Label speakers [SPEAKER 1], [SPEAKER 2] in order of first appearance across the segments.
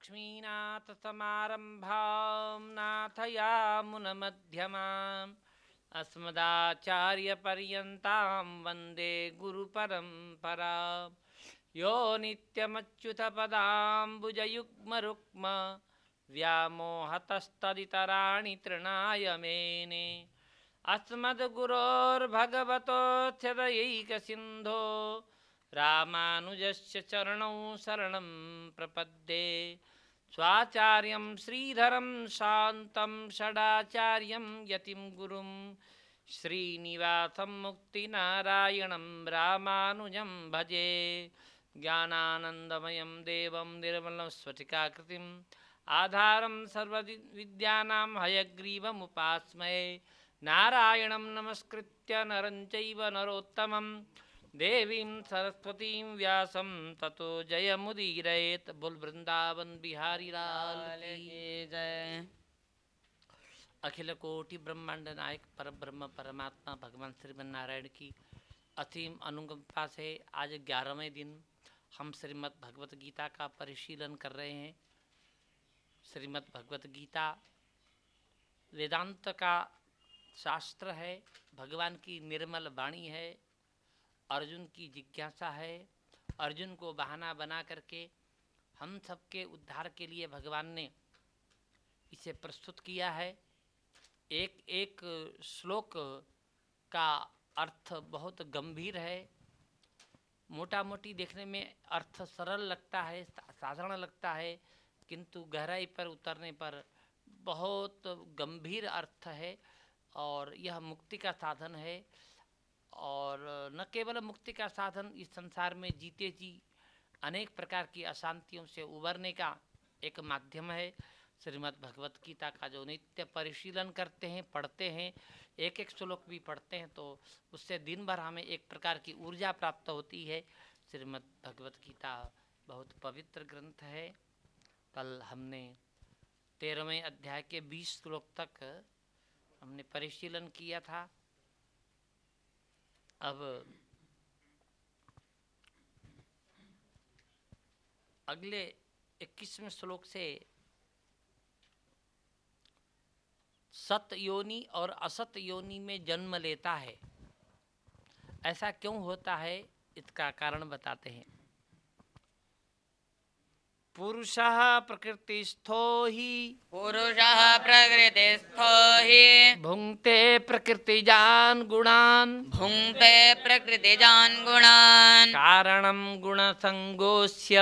[SPEAKER 1] लक्ष्मीनाथसमारम्भां नाथयामुनमध्यमाम् अस्मदाचार्यपर्यन्तां वन्दे गुरुपरम्पराम्। यो नित्यमच्युतपदाम्बुजयुग्मरुक्म व्यामोहतस्तदितराणि तृणाय मेने अस्मद्गुरोर्भगवतोऽध्यदैकसिन्धो रामानुजस्य चरणौ शरणं प्रपद्ये। स्वाचार्यं श्रीधरं शान्तं षडाचार्यं यतिं गुरुं श्रीनिवासं मुक्तिनारायणं रामानुजं भजे। ज्ञानानन्दमयं देवं निर्मलं स्फटिकाकृतिम् आधारं सर्वविद्यानां हयग्रीवमुपास्महे। नारायणं नमस्कृत्य नरं चैव नरोत्तमं देवीं सरस्वतीं व्यासं ततो जयमुदीरयेत्। बोल वृंदावन बिहारी लाल की जय। अखिल कोटि ब्रह्मांड नायक परब्रह्म परमात्मा भगवान श्रीमन्नारायण की असीम अनुकंपा से आज 11वें दिन हम श्रीमद् भगवत गीता का परिशीलन कर रहे हैं। श्रीमद् भगवत गीता वेदांत का शास्त्र है, भगवान की निर्मल वाणी है, अर्जुन की जिज्ञासा है। अर्जुन को बहाना बना करके हम सबके उद्धार के लिए भगवान ने इसे प्रस्तुत किया है। एक एक श्लोक का अर्थ बहुत गंभीर है। मोटा मोटी देखने में अर्थ सरल लगता है, साधारण लगता है, किंतु गहराई पर उतरने पर बहुत गंभीर अर्थ है। और यह मुक्ति का साधन है, और न केवल मुक्ति का साधन, इस संसार में जीते जी अनेक प्रकार की अशांतियों से उबरने का एक माध्यम है। श्रीमद् भगवत गीता का जो नित्य परिशीलन करते हैं, पढ़ते हैं, एक एक श्लोक भी पढ़ते हैं, तो उससे दिन भर हमें एक प्रकार की ऊर्जा प्राप्त होती है। श्रीमद् भगवत गीता बहुत पवित्र ग्रंथ है। कल हमने 13वें अध्याय के 20 श्लोक तक हमने परिशीलन किया था। अब अगले 21वें श्लोक से सत योनि और असत योनि में जन्म लेता है, ऐसा क्यों होता है, इसका कारण बताते हैं। पुरुषः प्रकृतिस्थो हि भुङ्क्ते प्रकृतिजान् गुणान् कारणं गुणसङ्गोऽस्य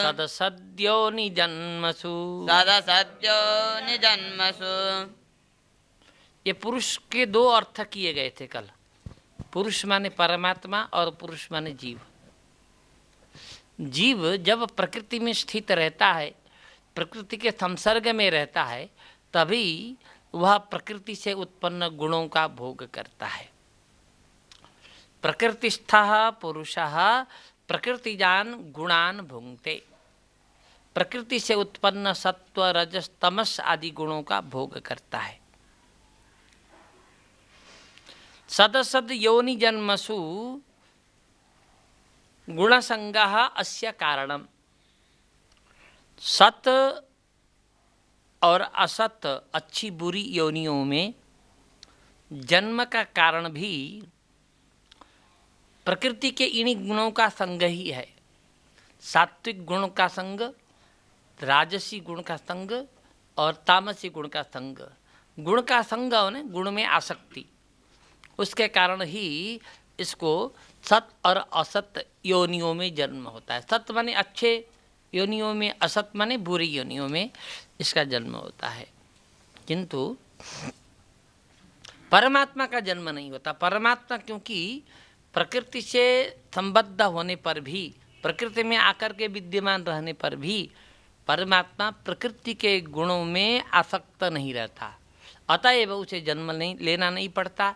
[SPEAKER 1] सदसद्योनिजन्मसु। ये पुरुष के दो अर्थ किए गए थे कल। पुरुष माने परमात्मा और पुरुष माने जीव। जीव जब प्रकृति में स्थित रहता है, प्रकृति के संसर्ग में रहता है, तभी वह प्रकृति से उत्पन्न गुणों का भोग करता है। प्रकृतिस्थः पुरुषः प्रकृतिजान गुणान भुङ्क्ते। प्रकृति से उत्पन्न सत्व रजस तमस आदि गुणों का भोग करता है। सदसद योनि जन्मसु गुणसंगः अस्य कारणम। सत और असत, अच्छी बुरी योनियों में जन्म का कारण भी प्रकृति के इन्हीं गुणों का संग ही है। सात्विक गुण का संग, राजसी गुण का संग और तामसी गुण का संग। गुण का संग होने गुण में आसक्ति, उसके कारण ही इसको सत और असत योनियों में जन्म होता है। सत माने अच्छे योनियों में, असत माने बुरी योनियों में इसका जन्म होता है। किंतु परमात्मा का जन्म नहीं होता। परमात्मा क्योंकि प्रकृति से संबद्ध होने पर भी, प्रकृति में आकर के विद्यमान रहने पर भी परमात्मा प्रकृति के गुणों में आसक्त नहीं रहता, अतएव उसे जन्म नहीं लेना नहीं पड़ता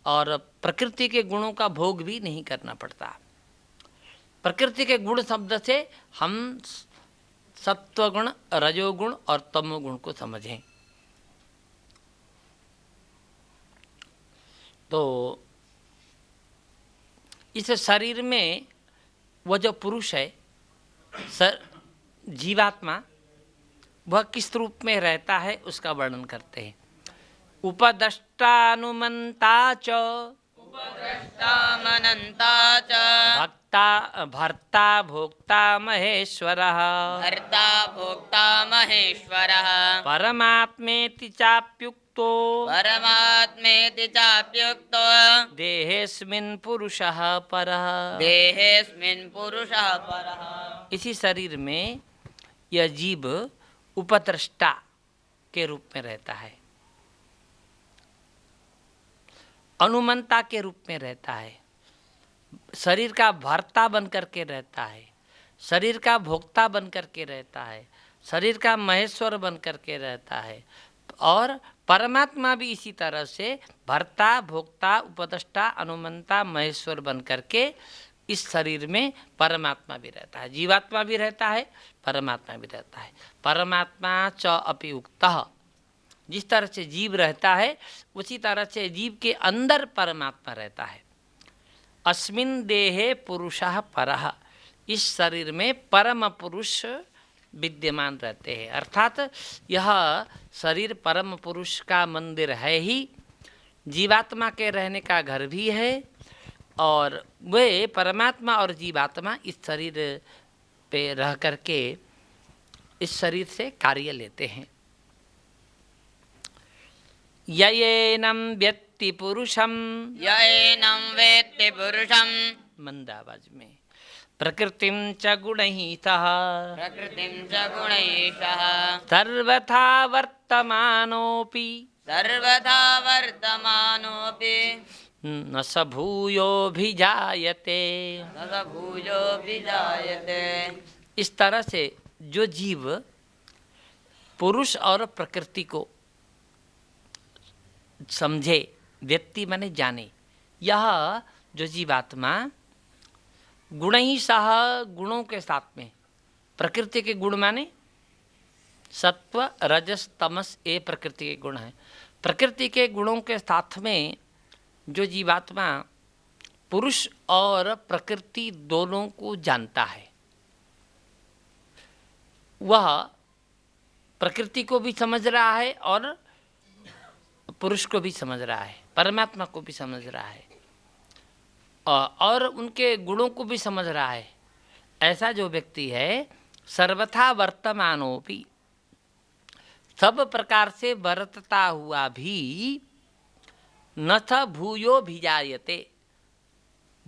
[SPEAKER 1] और प्रकृति के गुणों का भोग भी नहीं करना पड़ता। प्रकृति के गुण शब्द से हम सत्वगुण, रजोगुण और तमोगुण को समझें। तो इस शरीर में वह जो पुरुष है, जीवात्मा वह किस रूप में रहता है उसका वर्णन करते हैं। उपदष्टानुमंता च
[SPEAKER 2] उपद्रष्टामनन्ता च
[SPEAKER 1] भक्ता भर्ता भोक्ता महेश्वरः
[SPEAKER 2] भर्ता भोक्ता महेश्वरः
[SPEAKER 1] परमात्मेति चाप्युक्तो
[SPEAKER 2] परमात्मेति चाप्युक्तो
[SPEAKER 1] देहेऽस्मिन् पुरुषः परः।
[SPEAKER 2] देहेऽस्मिन् पुरुषः परः।
[SPEAKER 1] इसी शरीर में यह जीव उपद्रष्टा के रूप में रहता है, अनुमंता के रूप में रहता है, शरीर का भर्ता बन करके रहता है, शरीर का भोक्ता बन करके रहता है, शरीर का महेश्वर बन करके रहता है। और परमात्मा भी इसी तरह से भर्ता भोक्ता उपद्रष्टा अनुमंता महेश्वर बन करके इस शरीर में परमात्मा भी रहता है, जीवात्मा भी रहता है, परमात्मा भी रहता है। परमात्मा च अपि उक्तः, जिस तरह से जीव रहता है उसी तरह से जीव के अंदर परमात्मा रहता है। अस्मिन् देहे पुरुषः परः, इस शरीर में परम पुरुष विद्यमान रहते हैं। अर्थात यह शरीर परम पुरुष का मंदिर है ही, जीवात्मा के रहने का घर भी है, और वे परमात्मा और जीवात्मा इस शरीर पे रह करके इस शरीर से कार्य लेते हैं। ययेनं व्यक्ति पुरुषम,
[SPEAKER 2] यैनं वेत्ति पुरुषं
[SPEAKER 1] मंद आवाज में, प्रकृतिं च गुणैः
[SPEAKER 2] प्रकृतिं च गुणैः
[SPEAKER 1] सर्वथा वर्तमानोऽपि
[SPEAKER 2] सर्वथा वर्तमानोऽपि
[SPEAKER 1] न स भूयोऽभिजायते।
[SPEAKER 2] न स भूयोऽभिजायते।
[SPEAKER 1] इस तरह से जो जीव पुरुष और प्रकृति को समझे, व्यक्ति माने जाने, यह जो जीवात्मा गुण ही सह, गुणों के साथ में, प्रकृति के गुण माने सत्व रजस तमस, ये प्रकृति के गुण हैं। प्रकृति के गुणों के साथ में जो जीवात्मा पुरुष और प्रकृति दोनों को जानता है, वह प्रकृति को भी समझ रहा है और पुरुष को भी समझ रहा है, परमात्मा को भी समझ रहा है, और उनके गुणों को भी समझ रहा है। ऐसा जो व्यक्ति है सर्वथा वर्तमानोपि, सब प्रकार से वर्तता हुआ भी न थ भूयो भिजायते,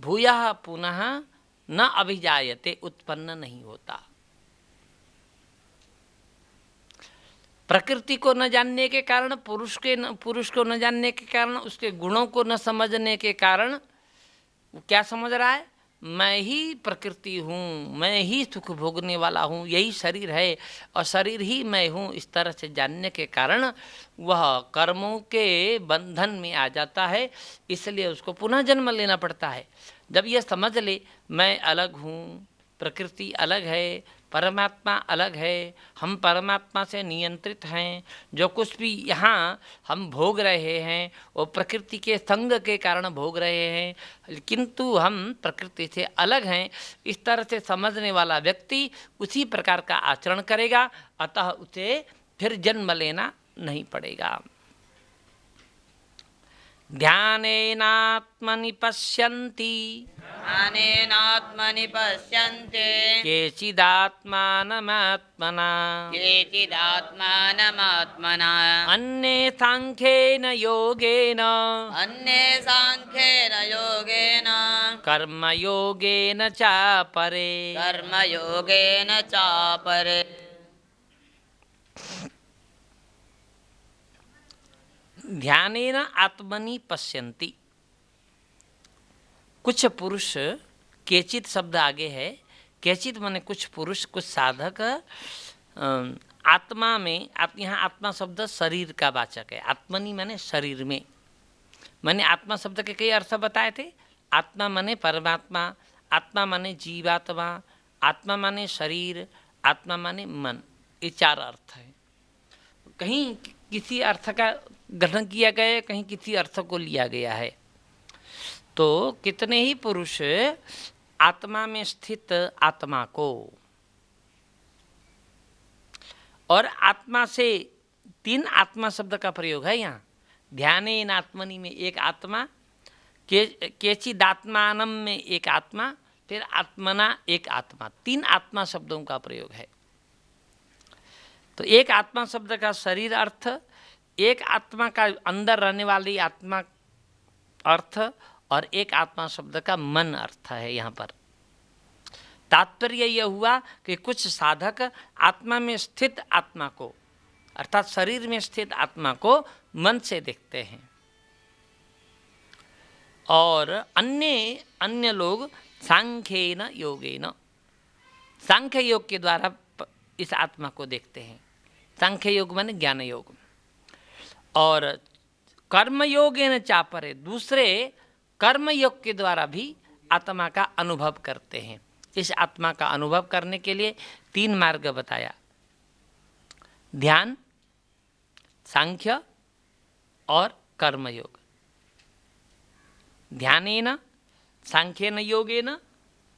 [SPEAKER 1] भूयः पुनः न अभिजायते, उत्पन्न नहीं होता। प्रकृति को न जानने के कारण, पुरुष को न जानने के कारण, उसके गुणों को न समझने के कारण वो क्या समझ रहा है, मैं ही प्रकृति हूँ, मैं ही सुख भोगने वाला हूँ, यही शरीर है और शरीर ही मैं हूँ। इस तरह से जानने के कारण वह कर्मों के बंधन में आ जाता है, इसलिए उसको पुनः जन्म लेना पड़ता है। जब यह समझ ले मैं अलग हूँ, प्रकृति अलग है, परमात्मा अलग है, हम परमात्मा से नियंत्रित हैं, जो कुछ भी यहाँ हम भोग रहे हैं वो प्रकृति के संग के कारण भोग रहे हैं, किंतु हम प्रकृति से अलग हैं, इस तरह से समझने वाला व्यक्ति उसी प्रकार का आचरण करेगा, अतः उसे फिर जन्म लेना नहीं पड़ेगा। ध्यानेनात्मनि पश्यन्ति,
[SPEAKER 2] ध्यानेनात्मनि पश्यन्ति
[SPEAKER 1] केचिदात्मानमात्मना,
[SPEAKER 2] केचिदात्मानमात्मना
[SPEAKER 1] अन्ये सांख्येन योगेन,
[SPEAKER 2] अन्ये सांख्येन योगेन
[SPEAKER 1] कर्मयोगेन चापरे।
[SPEAKER 2] कर्मयोगेन चापरे।
[SPEAKER 1] ध्यानेन आत्मनि पश्यन्ति, कुछ पुरुष, केचित शब्द आगे है, केचित माने कुछ पुरुष, कुछ साधक आत्मा में, यहाँ आत्मा शब्द शरीर का वाचक है, आत्मनि माने शरीर में, मैंने आत्मा शब्द के कई अर्थ बताए थे। आत्मा माने परमात्मा, आत्मा माने जीवात्मा, आत्मा माने शरीर, आत्मा माने मन, ये चार अर्थ है। कहीं किसी अर्थ का गठन किया गया है, कहीं किसी अर्थ को लिया गया है। तो कितने ही पुरुष आत्मा में स्थित आत्मा को और आत्मा से 3 आत्मा शब्द का प्रयोग है यहाँ। ध्यानेन आत्मनि में एक आत्मा, केचिदात्मानम में एक आत्मा, फिर आत्मना एक आत्मा, 3 आत्मा शब्दों का प्रयोग है। तो एक आत्मा शब्द का शरीर अर्थ, एक आत्मा का अंदर रहने वाली आत्मा अर्थ, और एक आत्मा शब्द का मन अर्थ है यहाँ पर। तात्पर्य यह हुआ कि कुछ साधक आत्मा में स्थित आत्मा को, अर्थात शरीर में स्थित आत्मा को मन से देखते हैं, और अन्य लोग सांख्येन योगेन, सांख्य योग के द्वारा इस आत्मा को देखते हैं। सांख्य योग माने ज्ञान योग। और कर्म योगेन चापरे, दूसरे कर्म योग के द्वारा भी आत्मा का अनुभव करते हैं। इस आत्मा का अनुभव करने के लिए 3 मार्ग बताया, ध्यान, सांख्य और कर्मयोग। ध्यानेन, सांख्येन योगेन,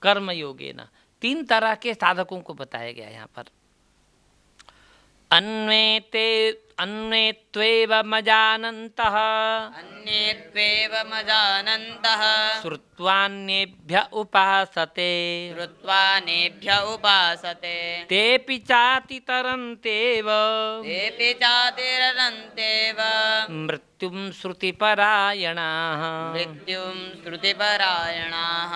[SPEAKER 1] कर्मयोगेन, 3 तरह के साधकों को बताया गया यहाँ पर। अन्वेत्वेवमजानन्तः
[SPEAKER 2] अन्येत्वेवमजानन्तः
[SPEAKER 1] श्रुत्वान्येभ्य उपासते
[SPEAKER 2] श्रुत्वानेभ्य उपासते
[SPEAKER 1] तेऽपि चातितरन्तेव
[SPEAKER 2] तेऽपि चातिररन्तेव
[SPEAKER 1] मृत्युं श्रुतिपरायणाः।
[SPEAKER 2] मृत्युं श्रुतिपरायणाः।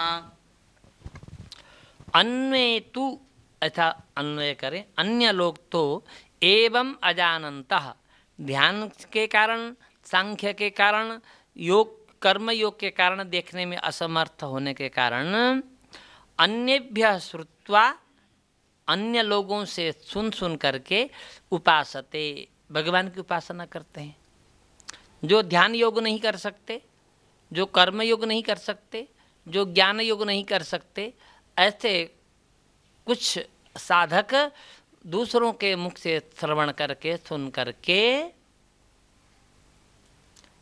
[SPEAKER 1] अन्वेतु, ऐसा अन्वय करें, अन्य लोग तो एवं अजानन्तः, ध्यान के कारण, सांख्य के कारण, योग कर्म योग के कारण देखने में असमर्थ होने के कारण अन्येभ्य श्रुत्वा, अन्य लोगों से सुन करके उपासते, भगवान की उपासना करते हैं। जो ध्यान योग नहीं कर सकते, जो कर्म योग नहीं कर सकते, जो ज्ञान योग नहीं कर सकते, ऐसे कुछ साधक दूसरों के मुख से श्रवण करके, सुन करके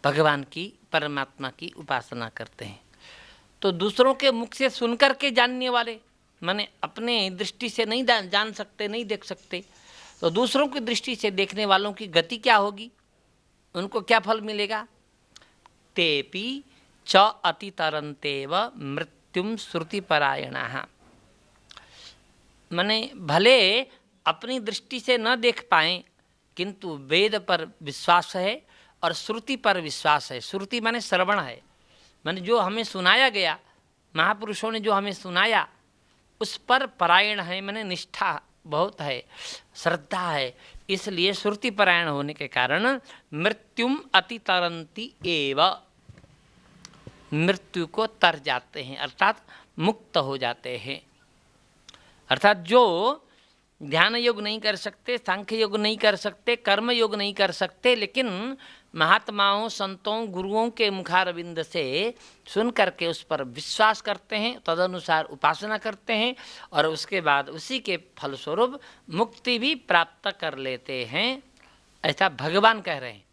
[SPEAKER 1] भगवान की, परमात्मा की उपासना करते हैं। तो दूसरों के मुख से सुन करके जानने वाले, माने अपने दृष्टि से नहीं जान सकते, नहीं देख सकते, तो दूसरों की दृष्टि से देखने वालों की गति क्या होगी, उनको क्या फल मिलेगा। तेपि च अतितरन्तेव मृत्युम श्रुतिपरायणाः, माने भले अपनी दृष्टि से न देख पाएं, किंतु वेद पर विश्वास है और श्रुति पर विश्वास है। श्रुति माने श्रवण है, माने जो हमें सुनाया गया, महापुरुषों ने जो हमें सुनाया उस पर परायण है, माने निष्ठा बहुत है, श्रद्धा है। इसलिए श्रुति परायण होने के कारण मृत्युम अतितरन्ति एव, मृत्यु को तर जाते हैं, अर्थात मुक्त हो जाते हैं। अर्थात जो ध्यान योग नहीं कर सकते, सांख्य योग नहीं कर सकते, कर्म योग नहीं कर सकते, लेकिन महात्माओं, संतों, गुरुओं के मुखारविंद से सुन करके उस पर विश्वास करते हैं, तदनुसार उपासना करते हैं, और उसके बाद उसी के फलस्वरूप मुक्ति भी प्राप्त कर लेते हैं, ऐसा भगवान कह रहे हैं।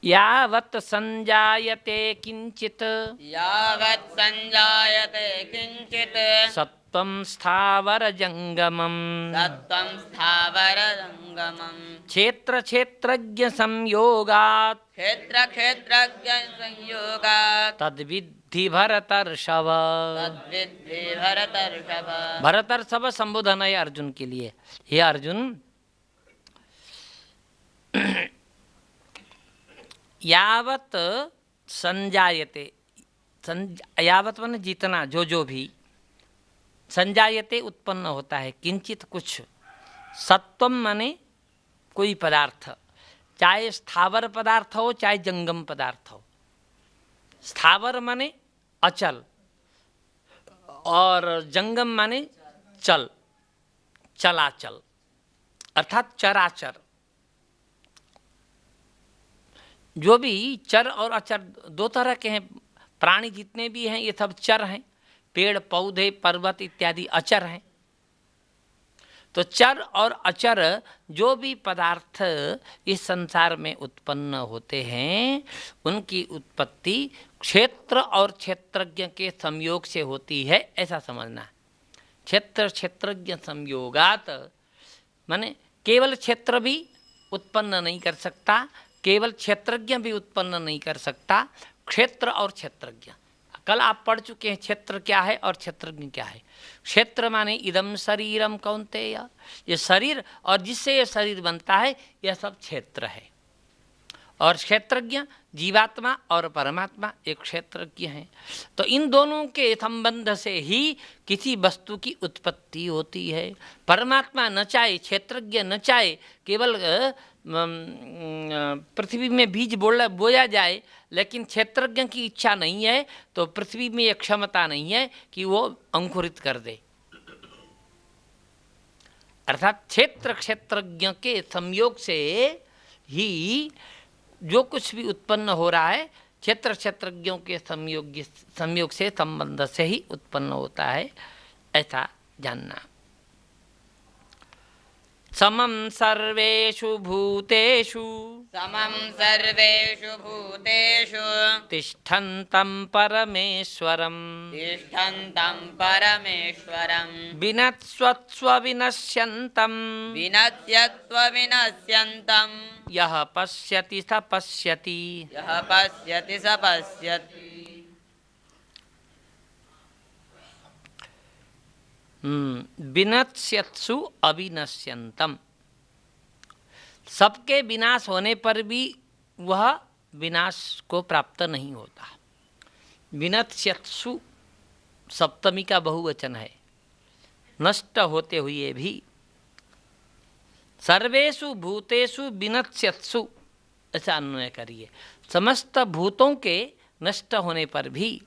[SPEAKER 1] यावत् संजायते किंचित,
[SPEAKER 2] यावत् संजायते किंचित
[SPEAKER 1] सत्वं स्थावर जंगमम्,
[SPEAKER 2] सत्वं स्थावरजंगमम्,
[SPEAKER 1] क्षेत्र क्षेत्रज्ञ संयोगात्,
[SPEAKER 2] क्षेत्र क्षेत्रज्ञ संयोगात्,
[SPEAKER 1] तद्विद्धि भरतर्षभ।
[SPEAKER 2] तद्विद्धि भरतर्षभ।
[SPEAKER 1] भरतर्षभ संबोधन है अर्जुन के लिए। हे अर्जुन, यावत संजायते, यावत माने जितना, जो भी, संजायते उत्पन्न होता है, किंचित कुछ, सत्वम माने कोई पदार्थ, चाहे स्थावर पदार्थ हो चाहे जंगम पदार्थ हो। स्थावर माने अचल और जंगम माने चल, चलाचल, अर्थात चराचर। जो भी चर और अचर दो तरह के हैं, प्राणी जितने भी हैं ये सब चर हैं, पेड़ पौधे पर्वत इत्यादि अचर हैं। तो चर और अचर जो भी पदार्थ इस संसार में उत्पन्न होते हैं, उनकी उत्पत्ति क्षेत्र और क्षेत्रज्ञ के संयोग से होती है, ऐसा समझना है। क्षेत्र क्षेत्रज्ञ संयोगात, माने केवल क्षेत्र भी उत्पन्न नहीं कर सकता, केवल क्षेत्रज्ञ भी उत्पन्न नहीं कर सकता, क्षेत्र और क्षेत्रज्ञ। कल आप पढ़ चुके हैं क्षेत्र क्या है और क्षेत्रज्ञ क्या है। क्षेत्र माने इदम शरीरम कौन्तेय, ये शरीर और जिससे ये शरीर बनता है यह सब क्षेत्र है। और क्षेत्रज्ञ जीवात्मा और परमात्मा एक क्षेत्रज्ञ हैं। तो इन दोनों के संबंध से ही किसी वस्तु की उत्पत्ति होती है। परमात्मा न चाहे, क्षेत्रज्ञ न चाहे केवल पृथ्वी में बीज बोया जाए, लेकिन क्षेत्रज्ञ की इच्छा नहीं है तो पृथ्वी में यह क्षमता नहीं है कि वो अंकुरित कर दे। अर्थात क्षेत्र क्षेत्रज्ञ के संयोग से ही जो कुछ भी उत्पन्न हो रहा है क्षेत्र क्षेत्रज्ञों के संयोग से, संबंध से ही उत्पन्न होता है, ऐसा जानना। समम सर्वेषु भूतेषु,
[SPEAKER 2] समं सर्वेषु भूतेषु
[SPEAKER 1] तिष्ठन्तं परमेश्वरं,
[SPEAKER 2] तिष्ठन्तं परमेश्वरं
[SPEAKER 1] विनश्यत्स्व विनश्यन्तं,
[SPEAKER 2] विनश्यत्स्व विनश्यन्तं
[SPEAKER 1] यः पश्यति स पश्यति,
[SPEAKER 2] यः पश्यति स पश्यति।
[SPEAKER 1] विनश्यत्सु अविनश्यन्तम, सबके विनाश होने पर भी वह विनाश को प्राप्त नहीं होता। विनश्यत्सु सप्तमी का बहुवचन है, नष्ट होते हुए भी। सर्वेषु भूतेषु विनश्यत्सु, ऐसा अन्वय करिए। समस्त भूतों के नष्ट होने पर भी,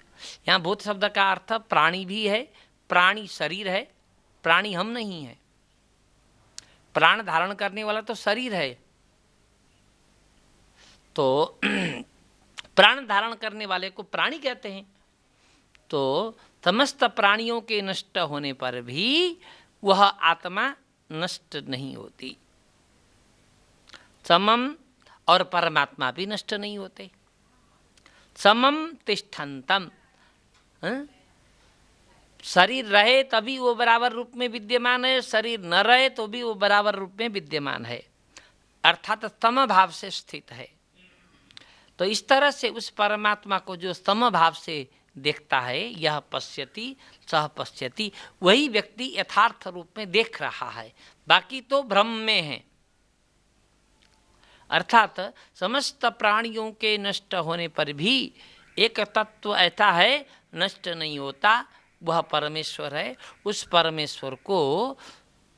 [SPEAKER 1] यहाँ भूत शब्द का अर्थ प्राणी भी है, प्राणी शरीर है, प्राणी हम नहीं है। प्राण धारण करने वाला तो शरीर है, तो प्राण धारण करने वाले को प्राणी कहते हैं। तो समस्त प्राणियों के नष्ट होने पर भी वह आत्मा नष्ट नहीं होती। समम और परमात्मा भी नष्ट नहीं होते। समम तिष्ठन्तम, शरीर रहे तभी वो बराबर रूप में विद्यमान है, शरीर न रहे तो भी वो बराबर रूप में विद्यमान है, अर्थात समभाव से स्थित है। तो इस तरह से उस परमात्मा को जो समभाव से देखता है, यह पश्यति सह पश्यति, वही व्यक्ति यथार्थ रूप में देख रहा है, बाकी तो भ्रम में है। अर्थात समस्त प्राणियों के नष्ट होने पर भी एक तत्व ऐसा है नष्ट नहीं होता, वह परमेश्वर है। उस परमेश्वर को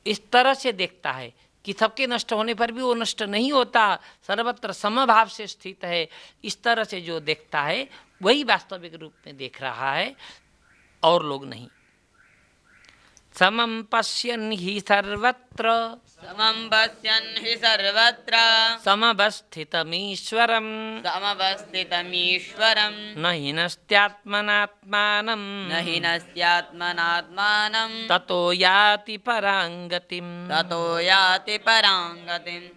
[SPEAKER 1] इस तरह से देखता है कि सबके नष्ट होने पर भी वो नष्ट नहीं होता, सर्वत्र समभाव से स्थित है। इस तरह से जो देखता है वही वास्तविक रूप में देख रहा है, और लोग नहीं। समं पश्यन् हि सर्वत्र,
[SPEAKER 2] समं पश्यन् हि सर्वत्र
[SPEAKER 1] समवस्थितमीश्वरम्,
[SPEAKER 2] समवस्थितमीश्वरं
[SPEAKER 1] न हीनस्त्यात्मनात्मानं,
[SPEAKER 2] न हीनस्त्यात्मनात्मानं
[SPEAKER 1] ततो याति परां गतिम्।
[SPEAKER 2] ततो याति परां गतिम्।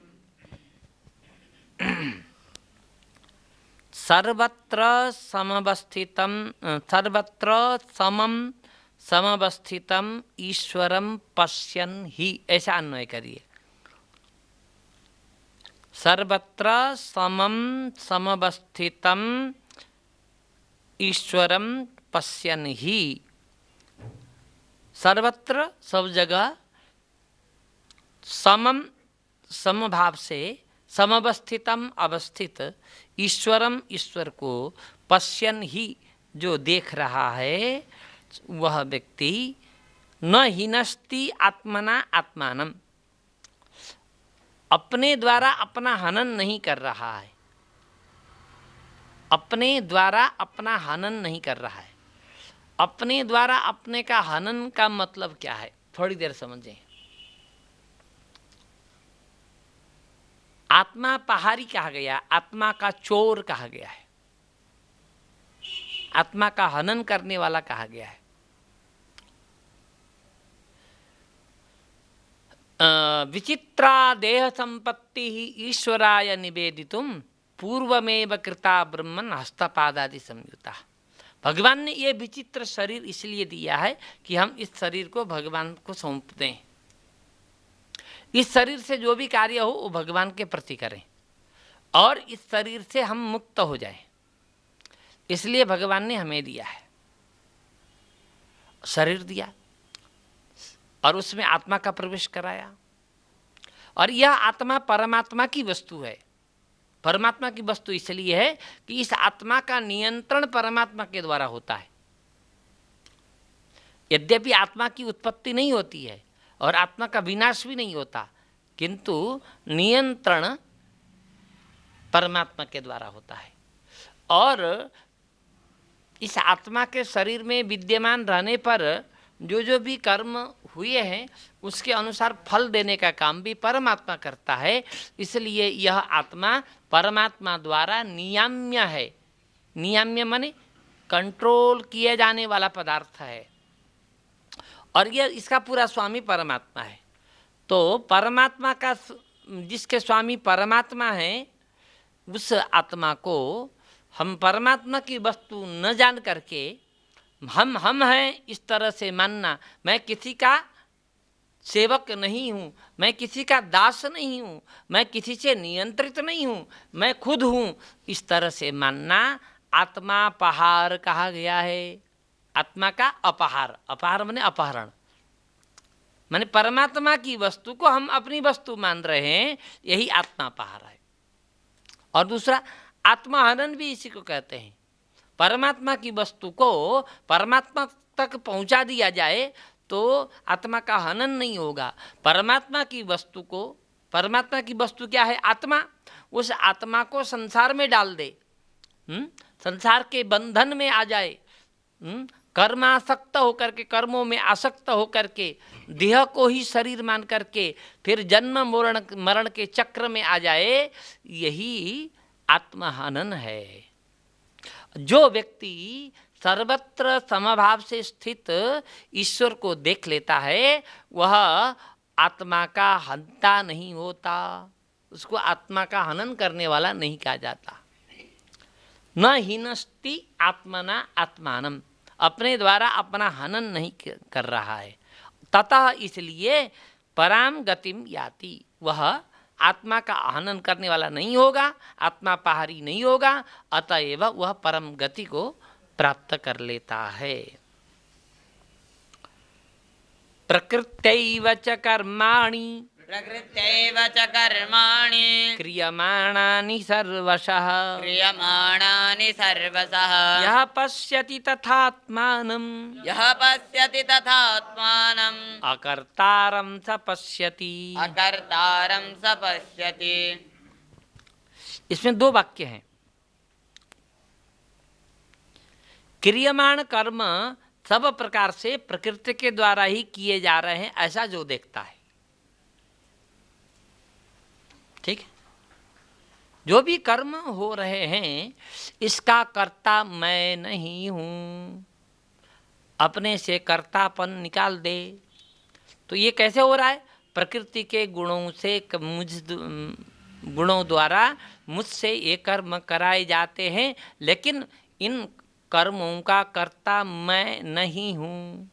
[SPEAKER 1] सर्वत्र समवस्थितं, सर्वत्र समं समवस्थितम ईश्वरम पश्यन् हि, ऐसा अन्वय करिए। सर्वत्र समं समवस्थितम ईश्वरम पश्यन् हि, सर्वत्र सब जगह समम समभाव से समवस्थितम अवस्थित ईश्वरम ईश्वर को पश्यन् ही जो देख रहा है, वह व्यक्ति न हिनस्ति आत्मना आत्मानम, अपने द्वारा अपना हनन नहीं कर रहा है। अपने द्वारा अपना हनन नहीं कर रहा है। अपने द्वारा अपने का हनन का मतलब क्या है, थोड़ी देर समझें। आत्मा पहाड़ी कहा गया, आत्मा का चोर कहा गया है, आत्मा का हनन करने वाला कहा गया है। विचित्रा देह संपत्ति ही ईश्वराय निवेदितुम पूर्वमेव कृता ब्रह्मन् हस्तपादादि संयुता। भगवान ने ये विचित्र शरीर इसलिए दिया है कि हम इस शरीर को भगवान को सौंप दें, इस शरीर से जो भी कार्य हो वो भगवान के प्रति करें और इस शरीर से हम मुक्त हो जाएं। इसलिए भगवान ने हमें दिया है, शरीर दिया और उसमें आत्मा का प्रवेश कराया। और यह आत्मा परमात्मा की वस्तु है। परमात्मा की वस्तु इसलिए है कि इस आत्मा का नियंत्रण परमात्मा के द्वारा होता है। यद्यपि आत्मा की उत्पत्ति नहीं होती है और आत्मा का विनाश भी नहीं होता, किंतु नियंत्रण परमात्मा के द्वारा होता है। और इस आत्मा के शरीर में विद्यमान रहने पर जो जो भी कर्म हुए हैं उसके अनुसार फल देने का काम भी परमात्मा करता है। इसलिए यह आत्मा परमात्मा द्वारा नियाम्य है। नियाम्य माने कंट्रोल किए जाने वाला पदार्थ है और यह इसका पूरा स्वामी परमात्मा है। तो परमात्मा का जिसके स्वामी परमात्मा है उस आत्मा को हम परमात्मा की वस्तु न जान करके हम हैं इस तरह से मानना, मैं किसी का सेवक नहीं हूँ, मैं किसी का दास नहीं हूँ, मैं किसी से नियंत्रित नहीं हूँ, मैं खुद हूँ, इस तरह से मानना आत्मापहार कहा गया है। आत्मा का अपहार, अपहार माने अपहरण, माने परमात्मा की वस्तु को हम अपनी वस्तु मान रहे हैं, यही आत्मापहार है। और दूसरा आत्महनन भी इसी को कहते हैं। परमात्मा की वस्तु को परमात्मा तक पहुंचा दिया जाए तो आत्मा का हनन नहीं होगा। परमात्मा की वस्तु को, परमात्मा की वस्तु क्या है? आत्मा। उस आत्मा को संसार में डाल दे, संसार के बंधन में आ जाए, कर्मासक्त होकर के, कर्मों में आसक्त होकर के, देह को ही शरीर मान करके फिर जन्म मरण के चक्र में आ जाए, यही आत्महनन है। जो व्यक्ति सर्वत्र समभाव से स्थित ईश्वर को देख लेता है वह आत्मा का हंता नहीं होता, उसको आत्मा का हनन करने वाला नहीं कहा जाता। न हिनस्ति आत्मना आत्मानम, अपने द्वारा अपना हनन नहीं कर रहा है। ततः इसलिए पराम गतिम याति, वह आत्मा का हनन करने वाला नहीं होगा, आत्मापहारी नहीं होगा, अतएव वह परम गति को प्राप्त कर लेता है। प्रकृत्यैव च कर्माणि,
[SPEAKER 2] प्रकृत्यैव च कर्माणि
[SPEAKER 1] क्रियमाणानि सर्वशः,
[SPEAKER 2] क्रियमाणानि सर्वशः
[SPEAKER 1] यः पश्यति तथात्मानं,
[SPEAKER 2] यः पश्यति तथात्मानम्
[SPEAKER 1] अकर्तारं स पश्यति।
[SPEAKER 2] अकर्तारं स पश्यति।
[SPEAKER 1] इसमें दो वाक्य हैं। क्रियमाण कर्म सब प्रकार से प्रकृति के द्वारा ही किए जा रहे हैं, ऐसा जो देखता है, ठीक है। जो भी कर्म हो रहे हैं इसका कर्ता मैं नहीं हूं, अपने से कर्तापन निकाल दे। तो ये कैसे हो रहा है? प्रकृति के गुणों से, गुणों द्वारा मुझसे ये कर्म कराए जाते हैं, लेकिन इन कर्मों का कर्ता मैं नहीं हूं।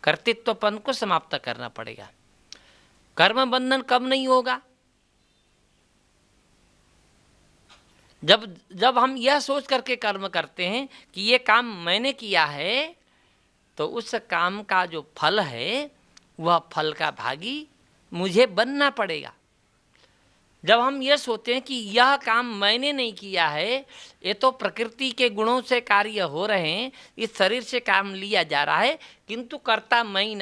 [SPEAKER 1] कर्तृत्वपन को समाप्त करना पड़ेगा। कर्म बंधन कब नहीं होगा? जब हम यह सोच करके कर्म करते हैं कि ये काम मैंने किया है, तो उस काम का जो फल है वह फल का भागी मुझे बनना पड़ेगा। जब हम यह सोचते हैं कि यह काम मैंने नहीं किया है, ये तो प्रकृति के गुणों से कार्य हो रहे हैं, इस शरीर से काम लिया जा रहा है, किंतु कर्ता मैं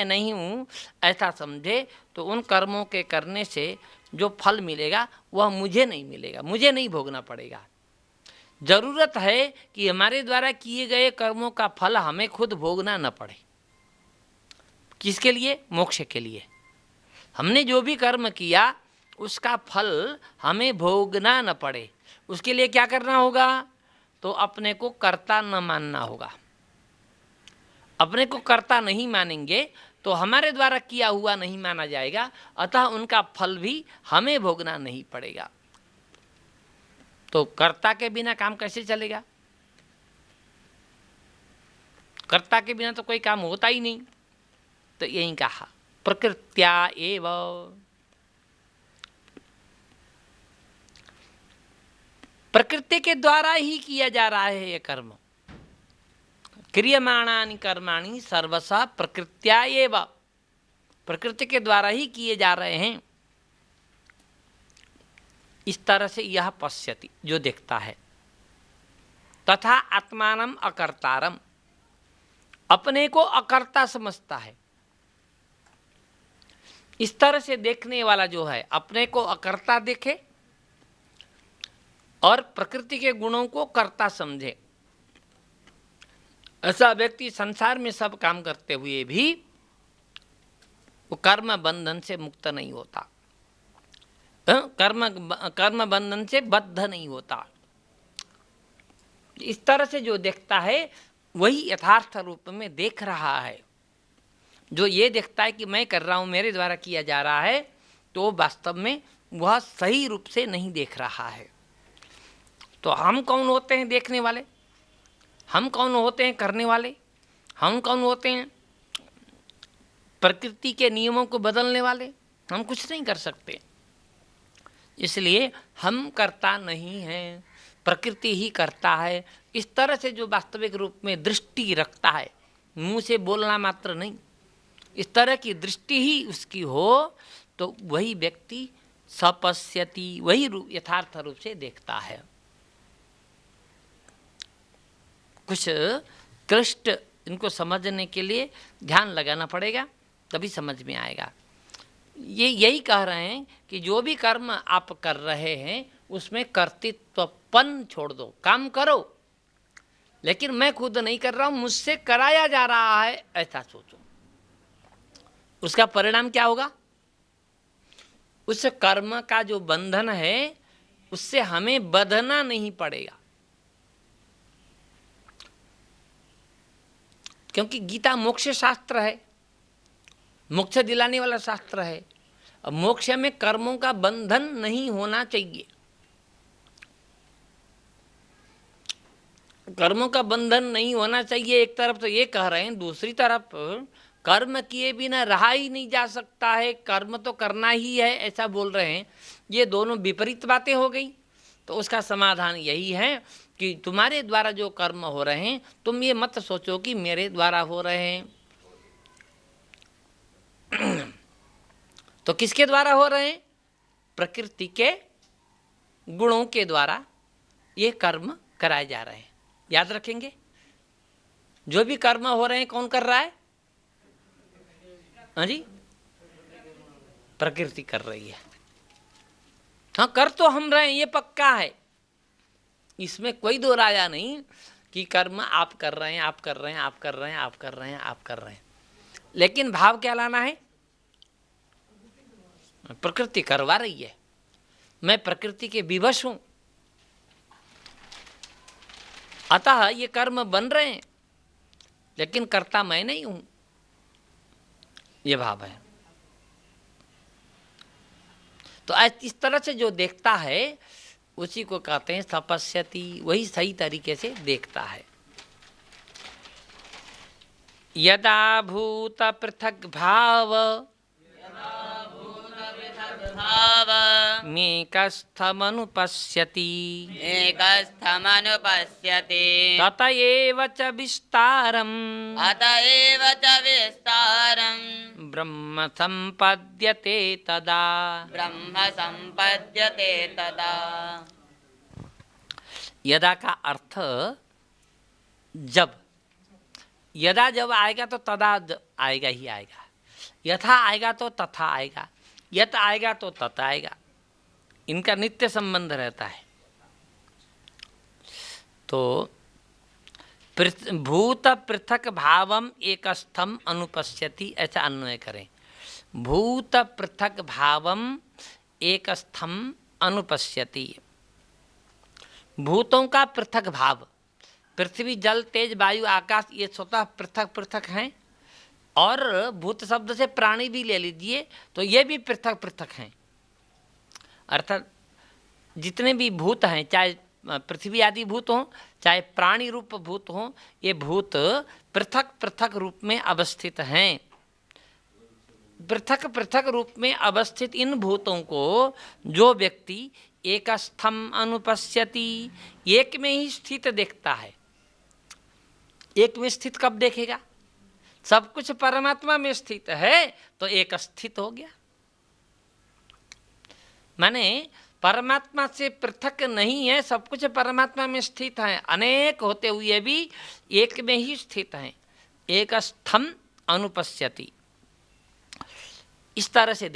[SPEAKER 1] नहीं हूँ, ऐसा समझे, तो उन कर्मों के करने से जो फल मिलेगा वह मुझे नहीं मिलेगा, मुझे नहीं भोगना पड़ेगा। जरूरत है कि हमारे द्वारा किए गए कर्मों का फल हमें खुद भोगना न पड़े। किसके लिए? मोक्ष के लिए। हमने जो भी कर्म किया उसका फल हमें भोगना न पड़े, उसके लिए क्या करना होगा? तो अपने को कर्ता न मानना होगा। अपने को कर्ता नहीं मानेंगे तो हमारे द्वारा किया हुआ नहीं माना जाएगा, अतः उनका फल भी हमें भोगना नहीं पड़ेगा। तो कर्ता के बिना काम कैसे चलेगा? कर्ता के बिना तो कोई काम होता ही नहीं। तो यही कहा प्रकृत्या एव, प्रकृति के द्वारा ही किया जा रहा है ये कर्म। क्रियमाणानि कर्माणि सर्वसा प्रकृत्या एव, प्रकृति के द्वारा ही किए जा रहे हैं। इस तरह से यह पश्यति, जो देखता है, तथा आत्मानम अकर्तारम, अपने को अकर्ता समझता है। इस तरह से देखने वाला जो है अपने को अकर्ता देखे और प्रकृति के गुणों को कर्ता समझे, ऐसा व्यक्ति संसार में सब काम करते हुए भी वो कर्म बंधन से मुक्त नहीं होता, कर्म बंधन से बद्ध नहीं होता। इस तरह से जो देखता है वही यथार्थ रूप में देख रहा है। जो ये देखता है कि मैं कर रहा हूँ, मेरे द्वारा किया जा रहा है, तो वास्तव में वह सही रूप से नहीं देख रहा है। तो हम कौन होते हैं देखने वाले? हम कौन होते हैं करने वाले? हम कौन होते हैं प्रकृति के नियमों को बदलने वाले? हम कुछ नहीं कर सकते। इसलिए हम करता नहीं हैं, प्रकृति ही करता है। इस तरह से जो वास्तविक रूप में दृष्टि रखता है, मुंह से बोलना मात्र नहीं, इस तरह की दृष्टि ही उसकी हो, तो वही व्यक्ति सपश्यति, वही यथार्थ रूप से देखता है। कुछ क्लिष्ट इनको समझने के लिए ध्यान लगाना पड़ेगा, तभी समझ में आएगा। ये यही कह रहे हैं कि जो भी कर्म आप कर रहे हैं उसमें कर्तृत्वपन छोड़ दो, काम करो, लेकिन मैं खुद नहीं कर रहा हूं, मुझसे कराया जा रहा है, ऐसा सोचो। उसका परिणाम क्या होगा? उस कर्म का जो बंधन है उससे हमें बंधना नहीं पड़ेगा, क्योंकि गीता मोक्ष शास्त्र है, मोक्ष दिलाने वाला शास्त्र है। अब मोक्ष में कर्मों का बंधन नहीं होना चाहिए। कर्मों का बंधन नहीं होना चाहिए, एक तरफ तो ये कह रहे हैं, दूसरी तरफ कर्म किए बिना रहा ही नहीं जा सकता है, कर्म तो करना ही है, ऐसा बोल रहे हैं। ये दोनों विपरीत बातें हो गई। तो उसका समाधान यही है कि तुम्हारे द्वारा जो कर्म हो रहे हैं, तुम ये मत सोचो कि मेरे द्वारा हो रहे हैं। तो किसके द्वारा हो रहे हैं? प्रकृति के गुणों के द्वारा ये कर्म कराए जा रहे हैं। याद रखेंगे, जो भी कर्म हो रहे हैं कौन कर रहा है? हाँ जी, प्रकृति कर रही है। हाँ, कर तो हम रहे हैं, ये पक्का है, इसमें कोई दो राया नहीं कि कर्म आप कर रहे हैं, आप कर रहे हैं, आप कर रहे हैं, आप कर रहे हैं, आप कर रहे हैं। लेकिन भाव क्या लाना है? प्रकृति करवा रही है, मैं प्रकृति के विवश हूं, अतः ये कर्म बन रहे हैं, लेकिन कर्ता मैं नहीं हूं, ये भाव है। तो इस तरह से जो देखता है उसी को कहते हैं तपस्यति, वही सही तरीके से देखता है। यदा भूत पृथक भाव मेकस्थमनुपश्यति तत एव च विस्तारम् ब्रह्म संपद्यते तदा। यदा का अर्थ जब, यदा जब आएगा तो तदा आएगा ही आएगा, यथा आएगा तो तथा आएगा, यत आएगा तो तत आएगा, इनका नित्य संबंध रहता है। तो भूत पृथक भावम एकस्थम अनुपश्यति, ऐसा अन्वय करें। भूत पृथक भावम एकस्थम अनुपश्यति, भूतों का पृथक भाव, पृथ्वी जल तेज वायु आकाश, ये स्वतः पृथक पृथक हैं, और भूत शब्द से प्राणी भी ले लीजिए तो ये भी पृथक पृथक हैं। अर्थात जितने भी भूत हैं, चाहे पृथ्वी आदि भूत हों, चाहे प्राणी रूप भूत हों, ये भूत पृथक पृथक रूप में अवस्थित हैं। पृथक पृथक रूप में अवस्थित इन भूतों को जो व्यक्ति एकस्थम अनुपश्यति, एक में ही स्थित देखता है। एक में स्थित कब देखेगा? सब कुछ परमात्मा में स्थित है तो एक स्थित हो गया। माने परमात्मा से पृथक नहीं है, सब कुछ परमात्मा में स्थित है, अनेक होते हुए भी एक में ही स्थित है। एक स्थम अनुपश्यति, इस तरह से